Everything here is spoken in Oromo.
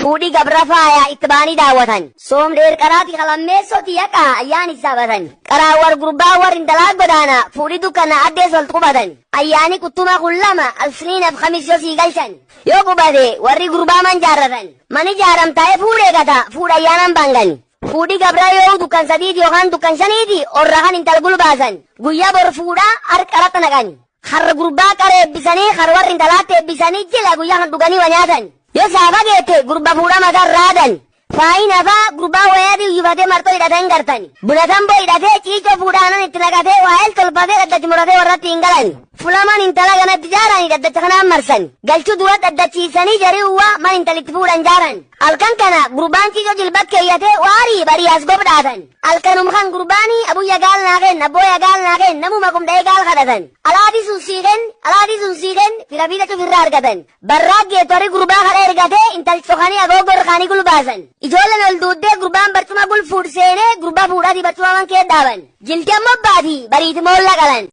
fuudhii gabra faayaa itti baanii daawwatan. Soom dheer qaraati qalammeessoti yaqaa ayyaan isaabatan. Qaraawwar gurbaa war intalaa godaana fuudhii dukkana addees wal qubatan. Ayyaani kuttuma kullama alsiniinaf kamis yoo sii galchan. Yoo qubate warri gurbaa man jaarratan. Mani jaaramtaa'ee fuudhee gata fuudha ayyaanan baangani. Fuudhii gabraa yoo dukkan sadiiti yookaan dukkan shaniiti orra kan intal gulbaasan. Guyyaa bor fuudhaa harqaratti naqani. Harra gurbaa qaree eebbisanii har warri intalaatti eebbisanii jila guyyaa kan dhuganii wa nyaatan. Yoo saafa geette gurba fuudha mataan raadan. Faayin hafaa gurbaa wayaadii uyyifatee marxoo hidhatee hin gartani. Bunatan boo hidhatee ciicoo fuudhaanan itti naqatee waa'eel tolfatee dhaddachi muratee warratti hin galani. Fulaman intala ganatti jaaranii dhaddacha kanaan marsan. Galchuu dura dhaddachiisanii jarii uwwaa man intalitti fuudhan jaaran. Halkan kana gurbaan ciicoo jilbat keeyyatee waarii barii as gobdhaatan. Halkanum kan gurbaanii abuyya gaal naaqeen abbooya gaal naaqeen namuma kumda'ee gaal kadhatan. Alaadii sun siiqeen firafiida cufirraa argatan. Barraa geettorii gurbaa kana ergatee intalchi dhokanii agoogor kaanii gulbaasan. Ijoolleen ol duuddee gurbaan barcuma gulfuudh seenee gurbaa fuudhaatii barcuma man kee dhaaban. Jilti ammoo baati bariiti moolla qalan.